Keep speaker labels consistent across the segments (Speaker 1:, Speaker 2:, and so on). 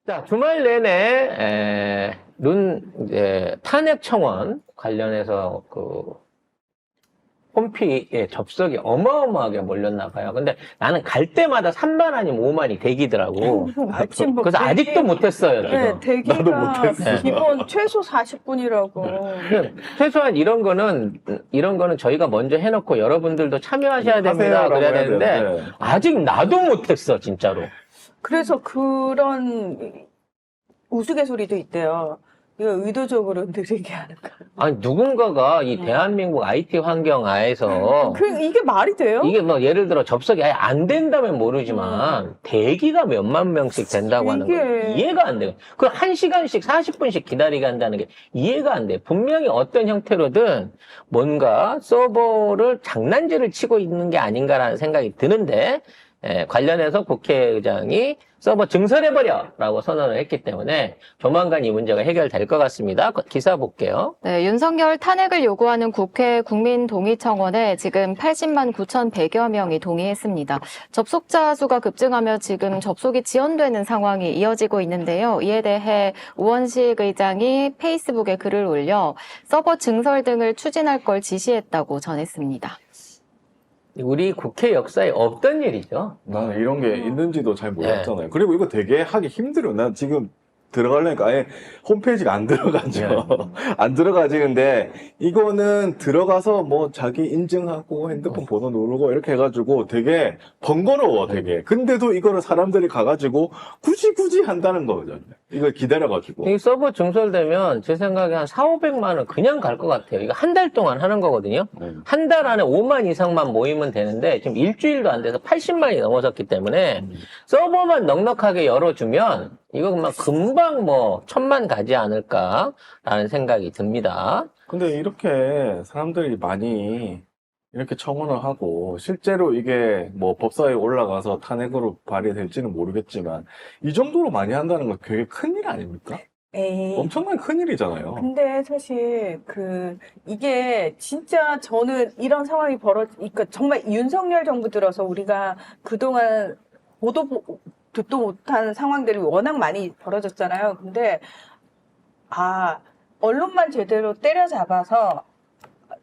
Speaker 1: 자, 주말 내내 이제 탄핵 청원 관련해서 홈피에 접속이 어마어마하게 몰렸나 봐요. 근데 나는 갈 때마다 3만 아니면 5만이 대기더라고.
Speaker 2: 지금 뭐
Speaker 1: 그래서 아직도 못했어요, 지금.
Speaker 2: 네, 대기가
Speaker 3: 나도 못했어.
Speaker 2: 기본 최소 40분이라고.
Speaker 1: 최소한 이런 거는 저희가 먼저 해놓고 여러분들도 참여하셔야 됩니다.
Speaker 3: 하세요라고
Speaker 1: 그래야
Speaker 3: 해야
Speaker 1: 되는데,
Speaker 3: 되는데.
Speaker 1: 아직 나도 못했어, 진짜로.
Speaker 2: 그래서 그런 우스갯소리도 있대요. 이거 의도적으로 느리게 하는 거.
Speaker 1: 아니, 누군가가 이 대한민국 IT 환경 하에서,
Speaker 2: 이게 말이 돼요?
Speaker 1: 이게 뭐 예를 들어 접속이 아예 안 된다면 모르지만 대기가 몇만 명씩 된다고 하는 거
Speaker 2: 이게-
Speaker 1: 이해가 안 돼요. 그 1시간씩 40분씩 기다리게 한다는 게 이해가 안 돼요. 분명히 어떤 형태로든 뭔가 서버를 장난질을 치고 있는 게 아닌가라는 생각이 드는데 관련해서 국회의장이 서버 증설해버려라고 선언을 했기 때문에 조만간 이 문제가 해결될 것 같습니다. 기사 볼게요.
Speaker 4: 네, 윤석열 탄핵을 요구하는 국회 국민동의청원에 지금 80만 9,100여 명이 동의했습니다. 접속자 수가 급증하며 지금 접속이 지연되는 상황이 이어지고 있는데요. 이에 대해 우원식 의장이 페이스북에 글을 올려 서버 증설 등을 추진할 걸 지시했다고 전했습니다.
Speaker 1: 우리 국회 역사에 없던 일이죠.
Speaker 3: 나는 이런 게 있는지도 잘 몰랐잖아요. 그리고 이거 되게 하기 힘들어요. 난 지금 들어가려니까 아예 홈페이지가 안 들어가죠. 안 들어가지는데 이거는 들어가서 뭐 자기 인증하고 핸드폰 번호 누르고 이렇게 해가지고 되게 번거로워 되게. 근데도 이거를 사람들이 가가지고 굳이 한다는 거죠. 이걸 기다려가지고.
Speaker 1: 이 서버 증설되면 제 생각에 한 4,500만 원 그냥 갈 것 같아요. 이거 한 달 동안 하는 거거든요. 한 달 안에 5만 이상만 모이면 되는데 지금 일주일도 안 돼서 80만이 넘어섰기 때문에 서버만 넉넉하게 열어주면 이거 금방 뭐 1,000만 가지 않을까라는 생각이 듭니다.
Speaker 3: 근데 이렇게 사람들이 많이 이렇게 청원을 하고 실제로 이게 뭐 법사위에 올라가서 탄핵으로 발의될지는 모르겠지만 이 정도로 많이 한다는 건 되게 큰일 아닙니까?
Speaker 2: 에이.
Speaker 3: 엄청난 큰일이잖아요.
Speaker 2: 근데 사실 이게 진짜 저는 이런 상황이 그러니까 정말 윤석열 정부 들어서 우리가 그동안 듣도 못한 상황들이 워낙 많이 벌어졌잖아요. 근데 언론만 제대로 때려잡아서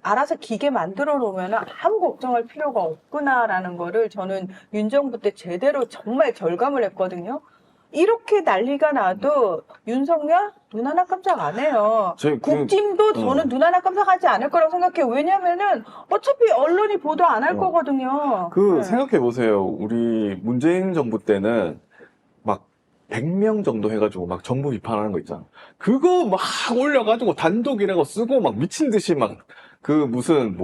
Speaker 2: 알아서 기계 만들어 놓으면 아무 걱정할 필요가 없구나라는 거를 저는 윤 정부 때 제대로 정말 절감을 했거든요. 이렇게 난리가 나도 윤석열 눈 하나 깜짝 안 해요. 국짐도 저는 눈 하나 깜짝하지 않을 거라고 생각해요. 왜냐면은 어차피 언론이 보도 안 할 거거든요. 네.
Speaker 3: 생각해 보세요. 우리 문재인 정부 때는 막 100명 정도 해가지고 막 정부 비판하는 거 있잖아. 그거 막 올려가지고 단독이라고 쓰고 막 미친 듯이 막 무슨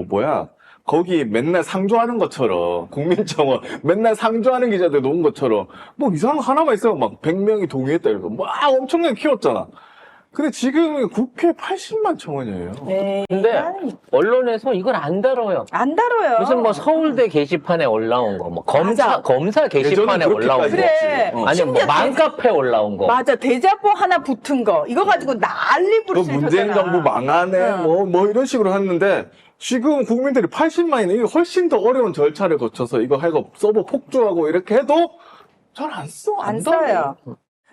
Speaker 3: 거기 맨날 상조하는 것처럼 국민청원 맨날 상조하는 기자들 놓은 것처럼 뭐 이상한 거 하나만 있으면 막 100명이 동의했다 이러고 막 엄청나게 키웠잖아. 근데 지금 국회 80만 청원이에요.
Speaker 2: 네.
Speaker 1: 근데 언론에서 이걸 안 다뤄요.
Speaker 2: 안 다뤄요.
Speaker 1: 무슨 뭐 서울대 게시판에 올라온 거, 뭐 검사 게시판에
Speaker 3: 예전엔
Speaker 1: 올라온 거,
Speaker 2: 그래.
Speaker 1: 아니면 뭐 맘카페에 올라온 거.
Speaker 2: 맞아. 대자보 하나 붙은 거. 이거 가지고 난리
Speaker 3: 그
Speaker 2: 부르시잖아.
Speaker 3: 문재인 정부 망하네, 뭐 이런 식으로 했는데, 지금 국민들이 80만이네. 이거 훨씬 더 어려운 절차를 거쳐서 이거 하고 서버 폭주하고 이렇게 해도 잘 안 써.
Speaker 2: 안 써요.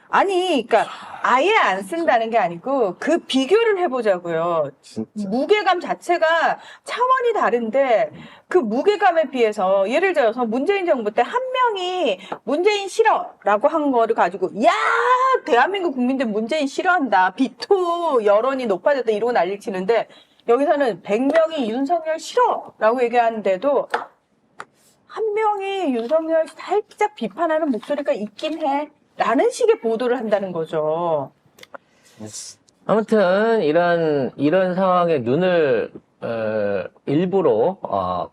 Speaker 2: 아니, 그러니까 아예 안 쓴다는 게 아니고 그 비교를 해보자고요.
Speaker 3: 진짜.
Speaker 2: 무게감 자체가 차원이 다른데 그 무게감에 비해서 예를 들어서 문재인 정부 때 한 명이 문재인 싫어라고 한 거를 가지고 야 대한민국 국민들 문재인 싫어한다. 비토 여론이 높아졌다 이러고 난리 치는데 여기서는 100명이 윤석열 싫어라고 얘기하는데도 한 명이 윤석열 살짝 비판하는 목소리가 있긴 해. 라는 식의 보도를 한다는 거죠.
Speaker 1: 아무튼 이런 상황에 눈을 일부러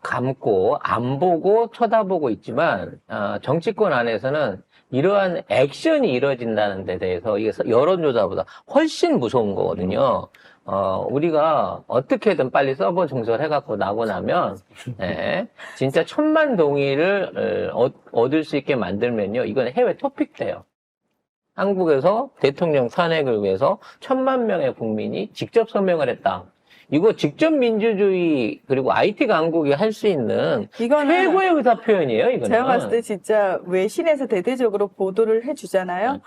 Speaker 1: 감고 안 보고 쳐다보고 있지만 정치권 안에서는 이러한 액션이 이루어진다는 데 대해서 이게 여론조사보다 훨씬 무서운 거거든요. 우리가 어떻게든 빨리 서버 증설해갖고 나고 나면, 진짜 1,000만 동의를 얻을 수 있게 만들면요. 이건 해외 토픽 돼요. 한국에서 대통령 탄핵을 위해서 1,000만 명의 국민이 직접 서명을 했다. 이거 직접 민주주의 그리고 IT 강국이 할 수 있는 최고의 의사 표현이에요. 이거는.
Speaker 2: 제가 봤을 때 진짜 외신에서 대대적으로 보도를 해주잖아요.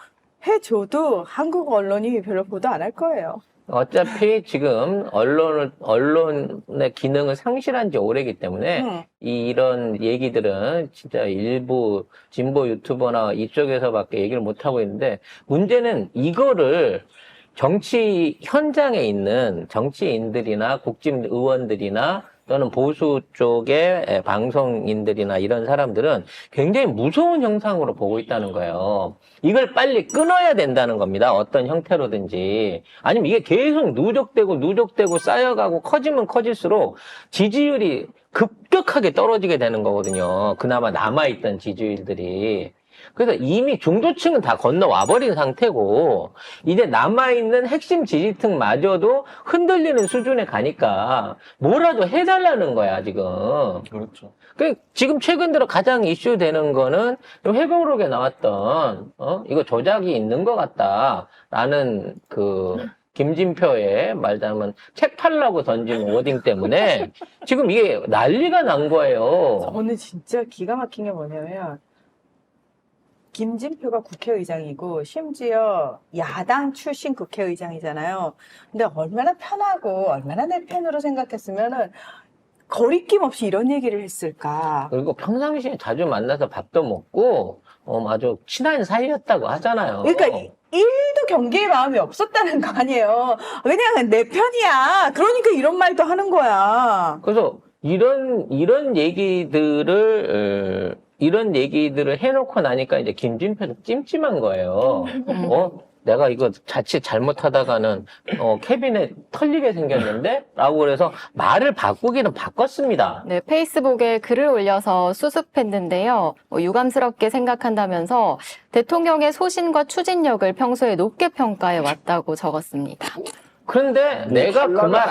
Speaker 2: 해줘도 한국 언론이 별로 보도 안 할 거예요.
Speaker 1: 어차피 지금 언론의 기능을 상실한 지 오래기 때문에 이런 얘기들은 진짜 일부 진보 유튜버나 이쪽에서밖에 얘기를 못 하고 있는데, 문제는 이거를 정치 현장에 있는 정치인들이나 국진 의원들이나 또는 보수 쪽의 방송인들이나 이런 사람들은 굉장히 무서운 형상으로 보고 있다는 거예요. 이걸 빨리 끊어야 된다는 겁니다. 어떤 형태로든지. 아니면 이게 계속 누적되고 쌓여가고 커지면 커질수록 지지율이 급격하게 떨어지게 되는 거거든요. 그나마 남아있던 지지율들이. 그래서 이미 중도층은 다 건너와버린 상태고, 이제 남아있는 핵심 지지층마저도 흔들리는 수준에 가니까 뭐라도 해달라는 거야, 지금.
Speaker 3: 그렇죠.
Speaker 1: 지금 최근 들어 가장 이슈되는 거는 회고록에 나왔던, 이거 조작이 있는 것 같다라는 김진표의 말하자면 책 팔라고 던진 워딩 때문에 지금 이게 난리가 난 거예요.
Speaker 2: 저는 진짜 기가 막힌 게 뭐냐면, 김진표가 국회의장이고 심지어 야당 출신 국회의장이잖아요. 근데 얼마나 편하고 얼마나 내 편으로 생각했으면은 거리낌 없이 이런 얘기를 했을까.
Speaker 1: 그리고 평상시에 자주 만나서 밥도 먹고 아주 친한 사이였다고 하잖아요.
Speaker 2: 그러니까 1도 경계의 마음이 없었다는 거 아니에요. 그냥 내 편이야. 그러니까 이런 말도 하는 거야.
Speaker 1: 그래서 이런 얘기들을 해놓고 나니까 이제 김진표도 찜찜한 거예요. 내가 이거 자칫 잘못하다가는 캐비넷 털리게 생겼는데? 라고 그래서 말을 바꾸기는 바꿨습니다.
Speaker 4: 네, 페이스북에 글을 올려서 수습했는데요. 유감스럽게 생각한다면서 대통령의 소신과 추진력을 평소에 높게 평가해 왔다고 적었습니다.
Speaker 1: 그런데 내가 그 말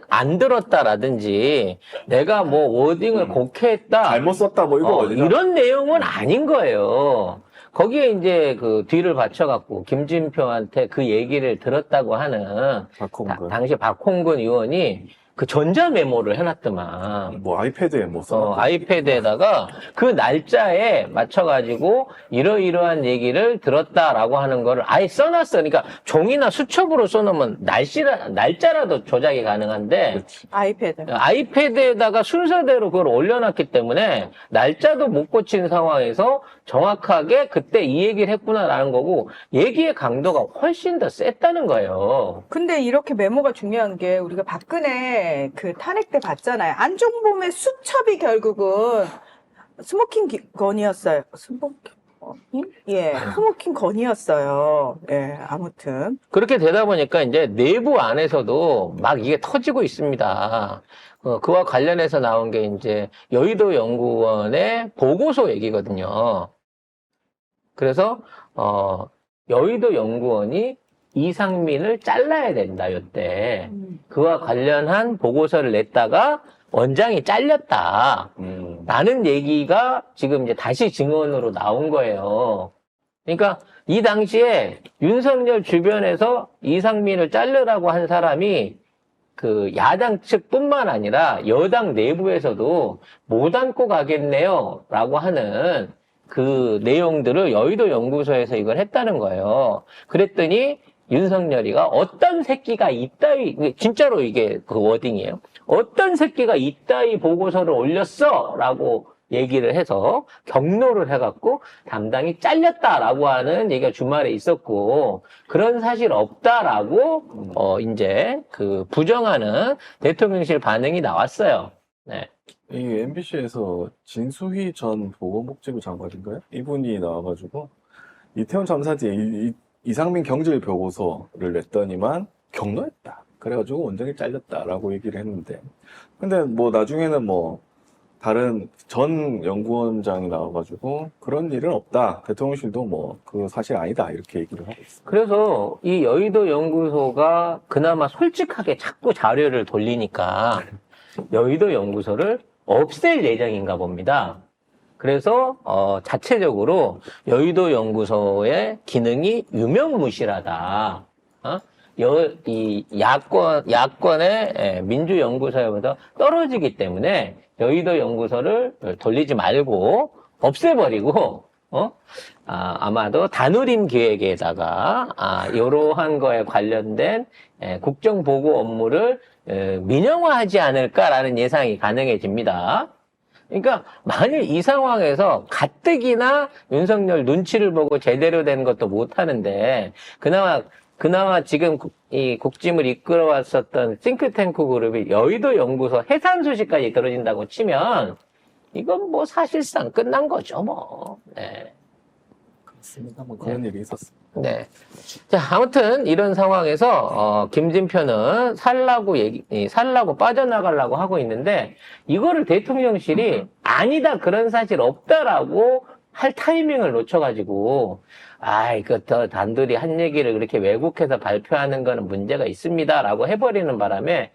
Speaker 1: 안 들었다라든지, 내가 뭐 워딩을 곡해했다.
Speaker 3: 잘못 썼다, 뭐 이거 어디서?
Speaker 1: 이런 내용은 아닌 거예요. 거기에 이제 그 뒤를 받쳐갖고 김진표한테 그 얘기를 들었다고 하는
Speaker 3: 박홍근.
Speaker 1: 당시 박홍근 의원이 그 전자 메모를 해놨더만.
Speaker 3: 뭐 아이패드에 뭐 써.
Speaker 1: 아이패드에다가 그 날짜에 맞춰가지고 이러이러한 얘기를 들었다라고 하는 거를 아예 써놨어. 그러니까 종이나 수첩으로 써놓으면 날짜라도 조작이 가능한데, 아이패드에다가 순서대로 그걸 올려놨기 때문에 날짜도 못 고친 상황에서 정확하게 그때 이 얘기를 했구나라는 거고, 얘기의 강도가 훨씬 더 셌다는 거예요.
Speaker 2: 근데 이렇게 메모가 중요한 게, 우리가 박근혜 그 탄핵 때 봤잖아요. 안종범의 수첩이 결국은 스모킹 건이었어요. 스모킹 건이었어요. 예, 아무튼.
Speaker 1: 그렇게 되다 보니까 이제 내부 안에서도 막 이게 터지고 있습니다. 그와 관련해서 나온 게 이제 여의도 연구원의 보고서 얘기거든요. 그래서, 여의도 연구원이 이상민을 잘라야 된다, 이때. 그와 관련한 보고서를 냈다가 원장이 잘렸다. 라는 얘기가 지금 이제 다시 증언으로 나온 거예요. 그러니까 이 당시에 윤석열 주변에서 이상민을 자르라고 한 사람이 그 야당 측뿐만 아니라 여당 내부에서도 못 안고 가겠네요. 라고 하는 그 내용들을 여의도 연구소에서 이걸 했다는 거예요. 그랬더니 윤석열이가 어떤 새끼가 이따위, 진짜로 이게 그 워딩이에요. 어떤 새끼가 이따위 보고서를 올렸어! 라고 얘기를 해서 경로를 해갖고 담당이 잘렸다라고 하는 얘기가 주말에 있었고, 그런 사실 없다라고, 이제 그 부정하는 대통령실 반응이 나왔어요. 네.
Speaker 3: 이 MBC에서 진수희 전 보건복지부 장관인가요? 이분이 나와가지고 이태원 참사 뒤에 이상민 경질 보고서를 냈더니만 경로했다. 그래가지고 원장이 잘렸다라고 얘기를 했는데, 근데 뭐 나중에는 뭐 다른 전 연구원장이 나와가지고 그런 일은 없다. 대통령실도 뭐 그 사실 아니다. 이렇게 얘기를 하고 있습니다.
Speaker 1: 그래서 이 여의도 연구소가 그나마 솔직하게 자꾸 자료를 돌리니까 여의도 연구소를 없앨 예정인가 봅니다. 그래서 자체적으로 여의도 연구소의 기능이 유명무실하다. 이 야권의 민주연구소에보다 떨어지기 때문에 여의도 연구소를 돌리지 말고 없애버리고 아마도 다누림 기획에다가 이러한 거에 관련된 국정보고 업무를 민영화하지 않을까라는 예상이 가능해집니다. 그러니까 만일 이 상황에서 가뜩이나 윤석열 눈치를 보고 제대로 된 것도 못하는데 그나마 지금 이 국짐을 이끌어왔었던 싱크탱크 그룹이 여의도 연구소 해산 소식까지 들어진다고 치면 이건 뭐 사실상 끝난 거죠, 뭐. 네.
Speaker 3: 그렇습니다. 뭐 그런 일이 있었습니다.
Speaker 1: 네. 자, 아무튼 이런 상황에서 김진표는 살라고 빠져나가려고 하고 있는데 이거를 대통령실이 아니다 그런 사실 없다라고 할 타이밍을 놓쳐가지고 이거 더 단둘이 한 얘기를 그렇게 왜곡해서 발표하는 거는 문제가 있습니다라고 해버리는 바람에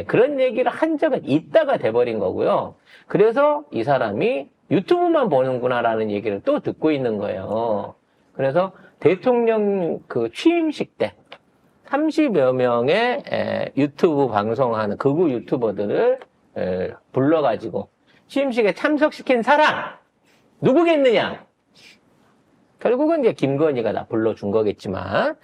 Speaker 1: 그런 얘기를 한 적은 있다가 돼버린 거고요. 그래서 이 사람이 유튜브만 보는구나라는 얘기를 또 듣고 있는 거예요. 그래서 대통령 그 취임식 때 30여 명의 유튜브 방송하는 극우 유튜버들을 불러가지고 취임식에 참석시킨 사람 누구겠느냐? 결국은 이제 김건희가 다 불러준 거겠지만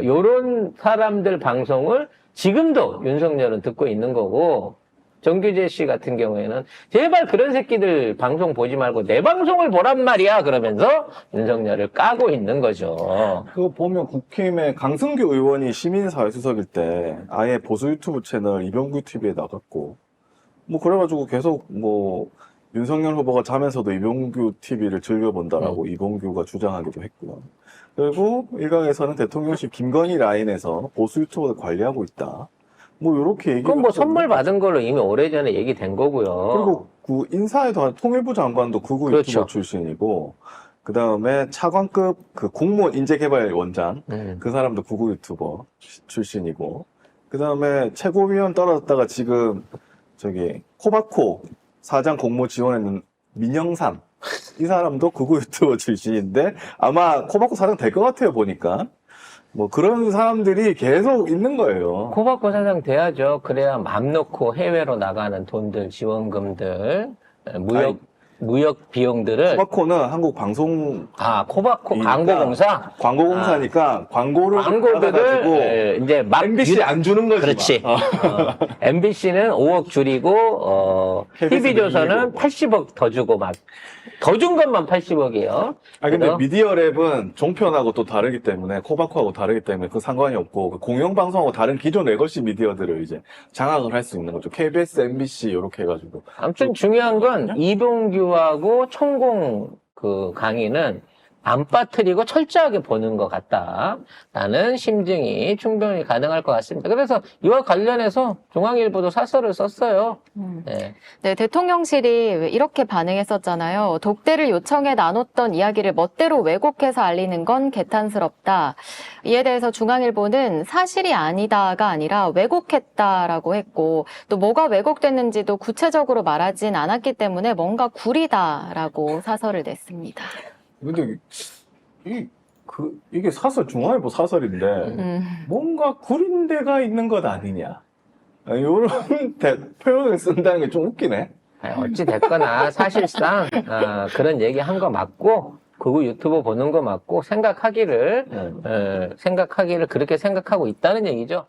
Speaker 1: 요런 사람들 방송을 지금도 윤석열은 듣고 있는 거고 정규재 씨 같은 경우에는 제발 그런 새끼들 방송 보지 말고 내 방송을 보란 말이야 그러면서 윤석열을 까고 있는 거죠.
Speaker 3: 그거 보면 국힘의 강승규 의원이 시민사회 수석일 때 아예 보수 유튜브 채널 이병규 TV에 나갔고 뭐 그래가지고 계속 뭐 윤석열 후보가 자면서도 이병규 TV를 즐겨본다라고 이병규가 주장하기도 했고요. 그리고 일각에서는 대통령실 김건희 라인에서 보수 유튜버를 관리하고 있다. 뭐 요렇게 얘기.
Speaker 1: 그건 뭐 선물 받은 걸로 이미 오래전에 얘기된 거고요.
Speaker 3: 그리고 그 인사에도 한 통일부 장관도 극우
Speaker 1: 그렇죠.
Speaker 3: 유튜버 출신이고 그 다음에 차관급 그 공무원 인재개발원장 그 사람도 극우 유튜버 출신이고 그 다음에 최고위원 떨어졌다가 지금 저기 코바코 사장 공모 지원했는 민영삼 이 사람도 극우 유튜버 출신인데 아마 코바코 사장 될 것 같아요 보니까. 뭐 그런 사람들이 계속 있는 거예요.
Speaker 1: 코바코 사장 돼야죠. 그래야 맘 놓고 해외로 나가는 돈들, 지원금들, 무역 비용들을.
Speaker 3: 코바코는 한국 방송
Speaker 1: 코바코 광고공사?
Speaker 3: 광고공사니까 광고를
Speaker 1: 광고들을
Speaker 3: 받아가지고
Speaker 1: 이제 막
Speaker 3: MBC 안 주는 거지.
Speaker 1: 그렇지. MBC는 5억 줄이고 TV조선은 80억 더 주고 막 더 준 것만 80억이에요.
Speaker 3: 근데 미디어랩은 종편하고 또 다르기 때문에 코바코하고 다르기 때문에 그 상관이 없고 그 공영방송하고 다른 기존 레거시 미디어들을 이제 장악을 할 수 있는 거죠. KBS, MBC 이렇게 해가지고.
Speaker 1: 아무튼 중요한 건 이봉규하고 천공 그 강의는 안 빠뜨리고 철저하게 보는 것 같다라는 심증이 충분히 가능할 것 같습니다. 그래서 이와 관련해서 중앙일보도 사설을 썼어요.
Speaker 4: 네, 대통령실이 왜 이렇게 반응했었잖아요. 독대를 요청해 나눴던 이야기를 멋대로 왜곡해서 알리는 건 개탄스럽다. 이에 대해서 중앙일보는 사실이 아니다가 아니라 왜곡했다라고 했고 또 뭐가 왜곡됐는지도 구체적으로 말하진 않았기 때문에 뭔가 구리다라고 사설을 냈습니다.
Speaker 3: 근데 이게 사설 중앙일보 사설인데 뭔가 구린 데가 있는 것 아니냐 이런 표현을 쓴다는 게 좀 웃기네.
Speaker 1: 어찌 됐거나 사실상 그런 얘기 한 거 맞고 그거 유튜브 보는 거 맞고 생각하기를 그렇게 생각하고 있다는 얘기죠.